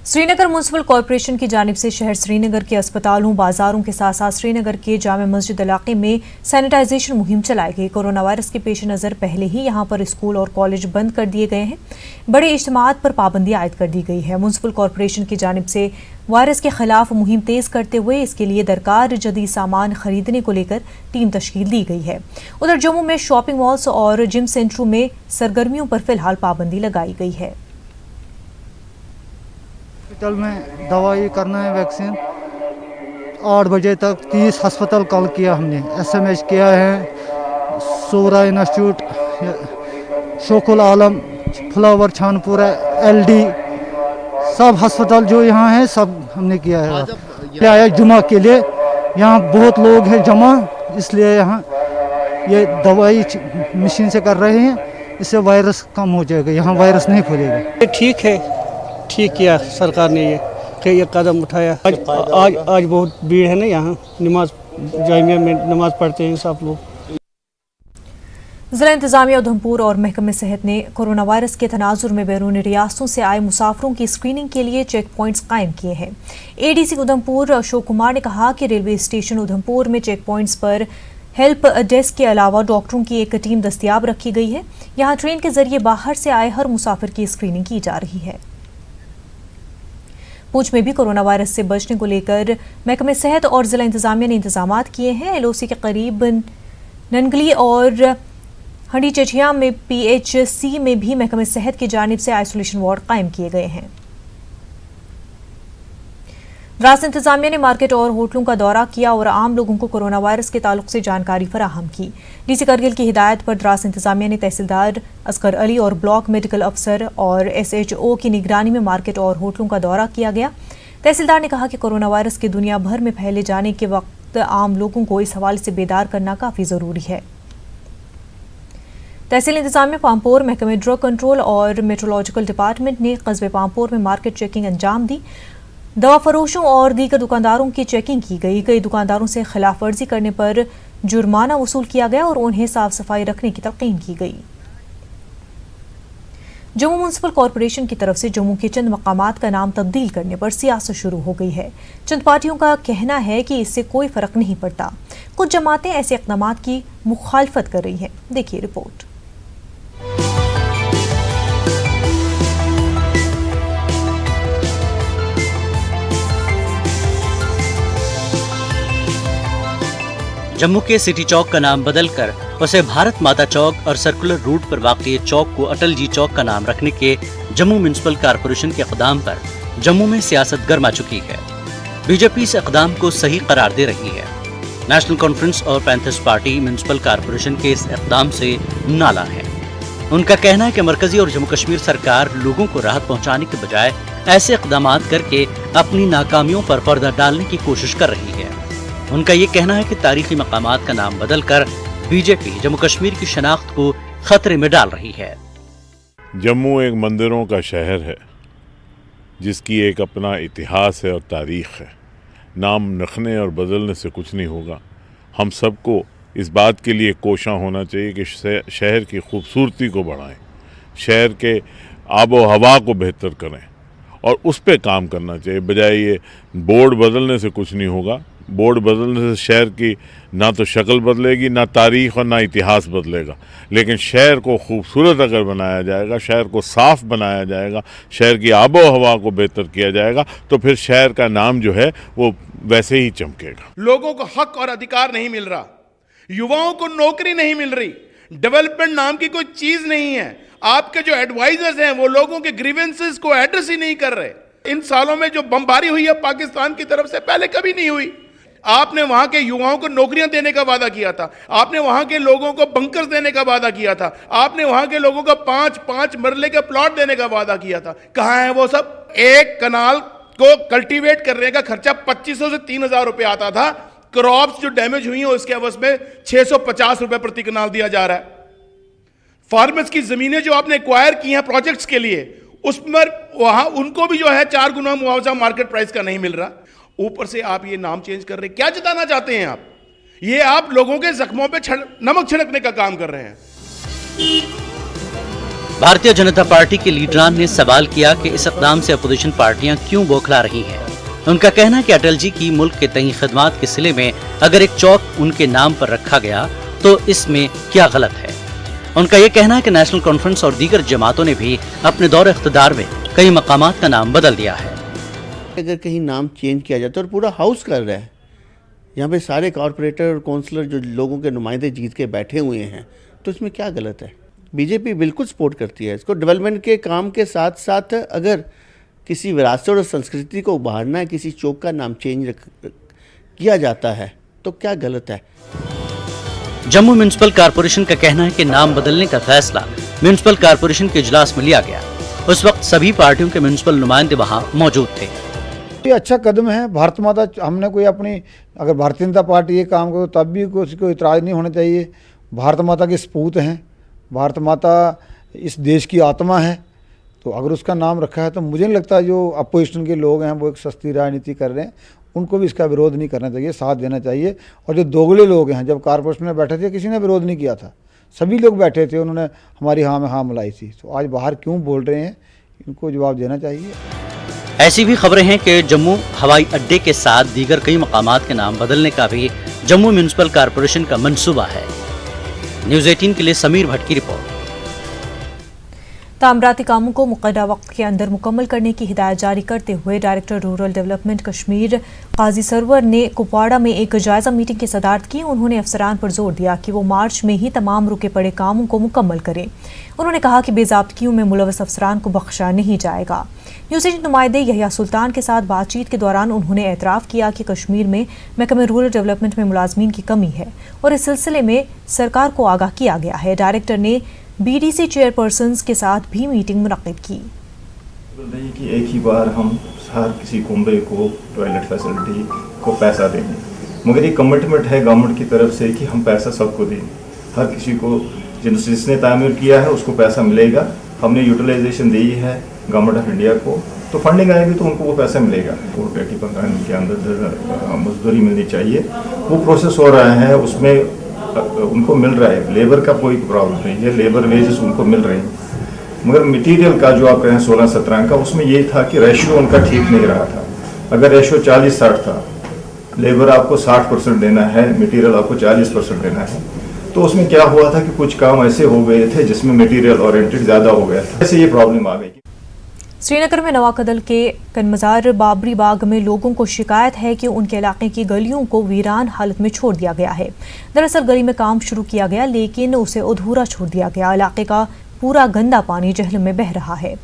Srinagar municipal corporation की जानिब से शहर श्रीनगर के अस्पतालों, बाजारों के साथ साथ श्रीनगर के जामे मस्जिद इलाके में सैनिटाइजेशन मुहिम चलाई गई। कोरोना वायरस के पेश नज़र पहले ही यहां पर स्कूल और कॉलेज बंद कर दिए गए हैं। बड़े इज्तिमात पर पाबंदी आयद कर दी गई है। म्युनिसिपल कॉरपोरेशन की जानिब से वायरस के खिलाफ मुहिम तेज करते हुए इसके लिए दरकार जदीद सामान खरीदने को लेकर टीम तश्कील दी गई है। उधर जम्मू में शॉपिंग मॉल्स और जिम सेंटरों में सरगर्मियों पर फिलहाल पाबंदी लगाई गई है। हॉस्पिटल में दवाई करना है, वैक्सीन 8 बजे तक 30 अस्पताल कॉल किया हमने, SMS किया है, सूरा इंस्टीट्यूट, शोकुल आलम, फ्लावर छानपुरा, LD, सब अस्पताल जो यहाँ है सब हमने किया है। आया जुमा के लिए, यहाँ बहुत लोग हैं जमा, इसलिए यहाँ ये दवाई मशीन से कर रहे हैं, इससे वायरस कम हो जाएगा, यहाँ वायरस नहीं फैलेगा। ठीक है, ठीक किया सरकार ने ये कदम उठाया। आज बहुत भीड़ है ना, यहाँ नमाज जामिया में नमाज पढ़ते हैं सब लोग। जिला इंतजामिया उधमपुर और महकमे सेहत ने कोरोना वायरस के तनाजुर में बैरून रियासतों से आए मुसाफिरों की स्क्रीनिंग के लिए चेक पॉइंट्स कायम किए हैं। ADC उधमपुर अशोक कुमार ने कहा कि रेलवे स्टेशन उधमपुर में चेक पॉइंट्स पर हेल्प डेस्क के अलावा डॉक्टरों की एक टीम दस्तियाब रखी गई है। यहाँ ट्रेन के जरिए बाहर से आए हर मुसाफिर की स्क्रीनिंग की जा रही है। पूंछ में भी कोरोना वायरस से बचने को लेकर महकमे सेहत और जिला इंतजामिया ने इंतजाम किए हैं। LOC के करीब ननगली और हंडी चचिया में PHC में भी महकमे सेहत की जानिब से आइसोलेशन वार्ड कायम किए गए हैं। द्रास इंतजामिया ने मार्केट और होटलों का दौरा किया और आम लोगों को कोरोना वायरस के ताल्लुक से जानकारी फराहम की। DC करगिल की हिदायत पर द्रास इंतजामिया ने तहसीलदार असगर अली और ब्लॉक मेडिकल अफसर और SHO की निगरानी में मार्केट और होटलों का दौरा किया गया। तहसीलदार ने कहा कि कोरोना वायरस के दुनिया भर में फैले जाने के वक्त आम लोगों को इस हवाले से बेदार करना काफी जरूरी है। तहसील इंतजामिया पामपोर, महकमे ड्रग कंट्रोल और मेट्रोलॉजिकल डिपार्टमेंट ने कस्बे पामपोर में मार्केट चेकिंग अंजाम दी। दवा फरोशों और दीगर दुकानदारों की चेकिंग की गई। कई दुकानदारों से खिलाफ वर्जी करने पर जुर्माना वसूल किया गया और उन्हें साफ सफाई रखने की तलकीन की गई। जम्मू म्युनिसिपल कॉरपोरेशन की तरफ से जम्मू के चंद मकामात का नाम तब्दील करने पर सियासत शुरू हो गई है। चंद पार्टियों का कहना है कि इससे कोई फर्क नहीं पड़ता। कुछ जमातें ऐसे इक़दाम की मुखालफत कर रही हैं। देखिए रिपोर्ट। जम्मू के सिटी चौक का नाम बदलकर उसे भारत माता चौक और सर्कुलर रूट पर वाक़ई चौक को अटल जी चौक का नाम रखने के जम्मू म्युनिसिपल कॉरपोरेशन के इक़दाम पर जम्मू में सियासत गर्मा चुकी है। बीजेपी इस इक़दाम को सही करार दे रही है। नेशनल कॉन्फ्रेंस और पैंथर्स पार्टी म्युनिसिपल कॉरपोरेशन के इस इक़दाम से नाला है। उनका कहना है कि मरकजी और जम्मू कश्मीर सरकार लोगों को राहत पहुँचाने के बजाय ऐसे इक़दाम करके अपनी नाकामियों पर पर्दा डालने की कोशिश कर रही है। उनका ये कहना है कि तारीखी मकामात का नाम बदलकर बीजेपी जम्मू कश्मीर की शनाख्त को खतरे में डाल रही है। जम्मू एक मंदिरों का शहर है जिसकी एक अपना इतिहास है और तारीख है। नाम रखने और बदलने से कुछ नहीं होगा। हम सबको इस बात के लिए कोशिश होना चाहिए कि शहर की खूबसूरती को बढ़ाएं, शहर के आबो हवा को बेहतर करें और उस पर काम करना चाहिए। बजाय ये बोर्ड बदलने से कुछ नहीं होगा। बोर्ड बदलने से शहर की ना तो शक्ल बदलेगी, ना तारीख और ना इतिहास बदलेगा। लेकिन शहर को खूबसूरत अगर बनाया जाएगा, शहर को साफ़ बनाया जाएगा, शहर की आबो हवा को बेहतर किया जाएगा, तो फिर शहर का नाम जो है वो वैसे ही चमकेगा। लोगों को हक और अधिकार नहीं मिल रहा, युवाओं को नौकरी नहीं मिल रही, डेवलपमेंट नाम की कोई चीज़ नहीं है। आपके जो एडवाइजर्स हैं वो लोगों के ग्रीवेंसेस को एड्रेस ही नहीं कर रहे। इन सालों में जो बमबारी हुई है पाकिस्तान की तरफ से पहले कभी नहीं हुई। आपने वहां के युवाओं को नौकरियां देने का वादा किया था, आपने वहां के लोगों को बंकर्स देने का वादा किया था, आपने वहां के लोगों को 5-5 मरले के प्लॉट देने का वादा किया था। कहां है वो सब? एक कनाल को कल्टीवेट करने का खर्चा 2500 से 3000 रुपए आता था। क्रॉप्स जो डैमेज हुई हैं उसके एवज में 650 रुपए प्रति कनाल दिया जा रहा है। फार्मर्स की जमीनें जो आपने एक्वायर की हैं प्रोजेक्ट्स के लिए, उस पर वहां उनको भी जो है 4 गुना मुआवजा मार्केट प्राइस का नहीं मिल रहा। ऊपर से आप ये नाम चेंज कर रहे हैं। क्या जताना चाहते हैं आप? ये आप लोगों के जख्मों पे नमक छिड़कने का काम कर रहे हैं। भारतीय जनता पार्टी के लीडरान ने सवाल किया कि इस इक़दाम से अपोजिशन पार्टियां क्यों बौखला रही हैं। उनका कहना है कि अटल जी की मुल्क के तई खिदमात के सिले में अगर एक चौक उनके नाम पर रखा गया तो इसमें क्या गलत है। उनका ये कहना है कि नेशनल कॉन्फ्रेंस और दीगर जमातों ने भी अपने दौर इख्तिदार में कई मकामात का नाम बदल दिया है। अगर कहीं नाम चेंज किया जाता है और पूरा हाउस कर रहा है, यहाँ पे सारे कॉरपोरेटर और काउंसलर जो लोगों के नुमाइंदे जीत के बैठे हुए हैं, तो इसमें क्या गलत है। बीजेपी बिल्कुल सपोर्ट करती है इसको। डेवलपमेंट के काम के साथ साथ अगर किसी विरासत और संस्कृति को उभारना है, किसी चौक का नाम चेंज किया जाता है तो क्या गलत है। जम्मू म्यूनिसिपल कॉरपोरेशन का कहना है कि नाम बदलने का फैसला म्यूनिसिपल कॉरपोरेशन के इजलास में लिया गया। उस वक्त सभी पार्टियों के म्यूनिसिपल नुमाइंदे वहां मौजूद थे। ये अच्छा कदम है। भारत माता, हमने कोई अपनी, अगर भारतीय जनता पार्टी ये काम करे तब भी उसको इतराज़ नहीं होना चाहिए। भारत माता के सपूत हैं, भारत माता इस देश की आत्मा है, तो अगर उसका नाम रखा है तो मुझे नहीं लगता जो अपोजिशन के लोग हैं वो एक सस्ती राजनीति कर रहे हैं, उनको भी इसका विरोध नहीं करना चाहिए, साथ देना चाहिए। और जो दोगले लोग हैं, जब कॉरपोरेशन में बैठे थे किसी ने विरोध नहीं किया था, सभी लोग बैठे थे, उन्होंने हमारी हाँ में हाँ मिलाई थी। तो आज बाहर क्यों बोल रहे हैं, इनको जवाब देना चाहिए। ऐसी भी खबरें हैं कि जम्मू हवाई अड्डे के साथ दीगर कई मकामात के नाम बदलने का भी जम्मू म्यूनिसिपल कॉरपोरेशन का मंसूबा है। न्यूज़ 18 के लिए समीर भट्ट की रिपोर्ट। तामीराती कामों को मुक़र्ररा वक्त के अंदर मुकम्मल करने की हिदायत जारी करते हुए डायरेक्टर रूरल डेवलपमेंट कश्मीर काजी सरवर ने कुपवाड़ा में एक जायजा मीटिंग की सदारत की। उन्होंने अफसरान पर जोर दिया कि वो मार्च में ही तमाम रुके पड़े कामों को मुकम्मल करें। उन्होंने कहा कि बेज़ाब्तियों में मुलव्वस अफसरान को बख्शा नहीं जाएगा। न्यूज़ 18 नुमाइंदे यहिया सुल्तान के साथ बातचीत के दौरान उन्होंने एतराफ़ किया कि कश्मीर में महकमे रूरल डेवलपमेंट में मुलाजमीन की कमी है और इस सिलसिले में सरकार को आगाह किया गया है। डायरेक्टर ने बीडीसी चेयरपर्सन्स के साथ भी मीटिंग मुनक्किद की। कि एक ही बार हम हर किसी कुंबे को टॉयलेट फैसिलिटी को पैसा देंगे, मगर ये कमिटमेंट है गवर्नमेंट की तरफ से कि हम पैसा सबको देंगे, हर किसी को जिसने तामीर किया है उसको पैसा मिलेगा। हमने यूटिलाइजेशन दी है गवर्नमेंट ऑफ इंडिया को, तो फंडिंग आएगी तो उनको वो पैसा मिलेगा। और बेटी बंगाल के अंदर मजदूरी मिलनी चाहिए, वो प्रोसेस हो रहा है, उसमें उनको मिल रहा है। लेबर का कोई प्रॉब्लम नहीं है, लेबर वेजेस उनको मिल रहे हैं, मगर मटेरियल का जो आप कहें 16-17 का, उसमें ये था कि रेशियो उनका ठीक नहीं रहा था। अगर रेशियो 40-60 था, लेबर आपको 60% देना है, मटेरियल आपको 40% देना है, तो उसमें क्या हुआ था कि कुछ काम ऐसे हो गए थे जिसमें मटेरियल ओरिएंटेड ज़्यादा हो गया था, ऐसे ये प्रॉब्लम आ गई। श्रीनगर में नवाकदल के कनमजार बाबरी बाग में लोगों को शिकायत है कि उनके इलाके की गलियों को वीरान हालत में छोड़ दिया गया है। दरअसल गली में काम शुरू किया गया लेकिन उसे अधूरा छोड़ दिया गया। इलाके का पूरा गंदा पानी जहलम में बह रहा है,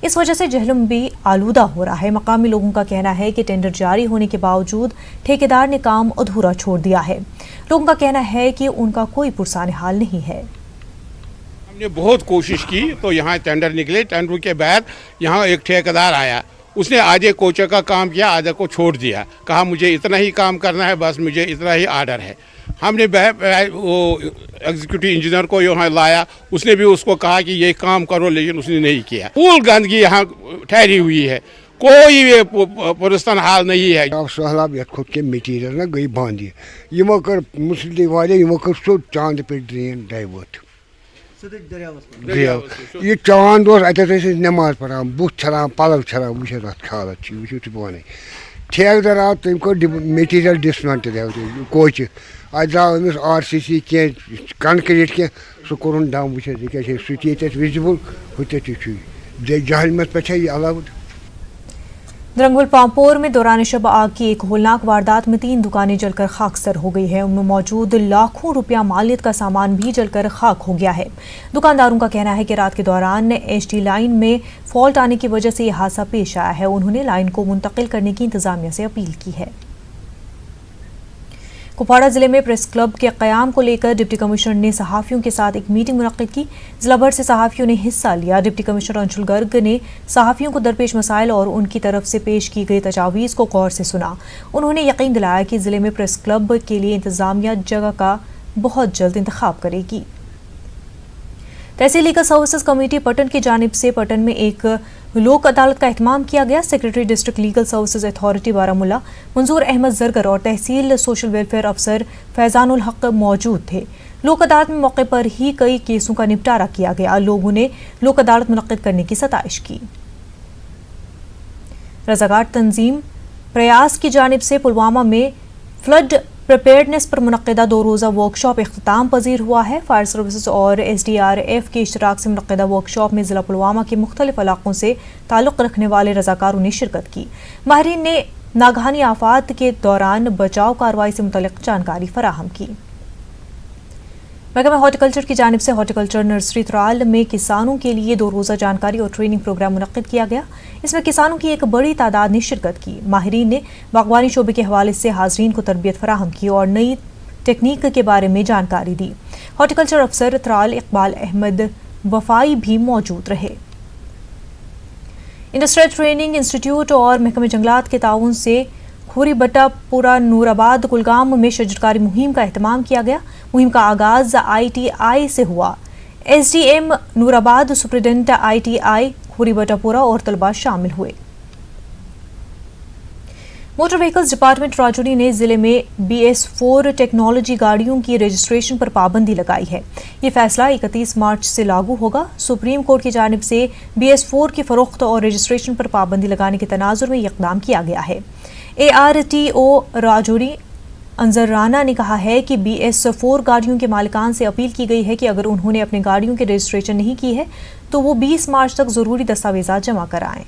इस वजह से जहलम भी आलूदा हो रहा है। मकामी लोगों का कहना है कि टेंडर जारी होने के बावजूद ठेकेदार ने काम अधूरा छोड़ दिया है। लोगों का कहना है कि उनका कोई पुरसाने हाल नहीं है। हमने बहुत कोशिश की तो यहाँ टेंडर निकले। टेंडर के बाद यहाँ एक ठेकेदार आया, उसने आधे कोचे का काम किया, आधे को छोड़ दिया, कहा मुझे इतना ही काम करना है, बस मुझे इतना ही आर्डर है। हमने वो एग्जीक्यूटिव इंजीनियर को यहाँ लाया, उसने भी उसको कहा कि ये काम करो, लेकिन उसने नहीं किया। फुल गंदगी यहाँ ठहरी हुई है, कोई पुरस्तान हाल नहीं है। सहलाब ये खुद के मटीरियल ना गई बांधी यमो कर मुस्लिम वाले यमो कर सो चांद पे ड्रेन डाइवर्ट ये चांद नमाज पढ़ान बुथ छान पलव छान वो हालत वो पाने ठेकेदार आव तम को मटीरियल डिसमेंटल कोच आज द्राव अमिस RCC कह कंक्रीट कह सह कोर डम वो क्या विजिबल हु जहलमत पे यह अलाउड। द्रंगुल पामपोर में दौरान शब आग की एक होलनाक वारदात में 3 दुकानें जलकर खाकसर हो गई है। उनमें मौजूद लाखों रुपया मालियत का सामान भी जलकर खाक हो गया है। दुकानदारों का कहना है कि रात के दौरान HT लाइन में फॉल्ट आने की वजह से यह हादसा पेश आया है। उन्होंने लाइन को मुंतकिल करने की इंतजामिया से अपील की है। कुपवाड़ा जिले में प्रेस क्लब के क़याम को लेकर डिप्टी कमिश्नर ने सहाफ़ियों के साथ एक मीटिंग मुनक्किद की। जिला भर से सहाफ़ियों ने हिस्सा लिया। डिप्टी कमिश्नर अंशुल गर्ग ने सहाफ़ियों को दरपेश मसाइल और उनकी तरफ से पेश की गई तजावीज़ को गौर से सुना। उन्होंने यकीन दिलाया कि जिले में प्रेस क्लब के लिए इंतजामिया जगह का बहुत जल्द इंतखाब करेगी। तहसील लीगल सर्विसेज कमेटी पटन की जानिब से पटन में एक लोक अदालत का एहतमाम किया गया। Secretary district legal services authority Baramulla मंजूर अहमद जरगर और तहसील सोशल वेलफेयर अफसर फैजानुल हक मौजूद थे। लोक अदालत में मौके पर ही कई केसों का निपटारा किया गया। लोगों ने लोक अदालत मुनक्किद करने की सताइश की। रज़ाकार तंजीम प्रयास की जानिब से पुलवामा में फ्लड प्रिपेयर्डनेस पर मुनक्किदा 2 रोज़ा वर्कशॉप इख्तिताम पजीर हुआ है। फायर सर्विसेज और SDRF के इश्तराक से मुनक्किदा वर्कशॉप में ज़िला पुलवामा के मुख्तलिफ इलाकों से ताल्लुक़ रखने वाले रज़ाकारों ने शिरकत की। माहिरीन ने नागहानी आफात के दौरान बचाव कार्रवाई से मुतल्लिक़ जानकारी फराहम की। महकमा हॉर्टिकल्चर की जानिब से हॉर्टिकल्चर नर्सरी त्राल में किसानों के लिए 2 रोज़ा जानकारी और ट्रेनिंग प्रोग्राम मुनक्किद किया गया। इसमें किसानों की एक बड़ी तादाद ने शिरकत की। माहिरीन ने बागवानी शोबे के हवाले से हाज़रीन को तरबियत फराहम की और नई टेक्निक के बारे में जानकारी दी। हॉर्टिकल्चर अफसर त्राल इकबाल अहमद वफाई भी मौजूद रहे। इंडस्ट्रियल ट्रेनिंग इंस्टीट्यूट और महकमे जंगलात के ताउन से खोरी बट्टापुरा नूराबाद कुलगाम में शजरकारी मुहिम का एहतमाम किया गया। मुहिम का आगाज ITI से हुआ। SDM नूराबाद, सुप्रिटेंडेंट ITI खोरी बट्टापुरा और तलबा शामिल हुए। मोटर व्हीकल्स डिपार्टमेंट राजौरी ने जिले में BS4 टेक्नोलॉजी गाड़ियों की रजिस्ट्रेशन पर पाबंदी लगाई है। ये फैसला 31 मार्च से लागू होगा। सुप्रीम कोर्ट की जानिब से BS4 की फरोख्त और रजिस्ट्रेशन पर पाबंदी लगाने के तनाजुर में इक़दाम किया गया है। ARTO राजौरी अंजर राना ने कहा है कि BS4 गाड़ियों के मालिकान से अपील की गई है कि अगर उन्होंने अपनी गाड़ियों की रजिस्ट्रेशन नहीं की है तो वो 20 मार्च तक ज़रूरी दस्तावेज़ात जमा कराएं।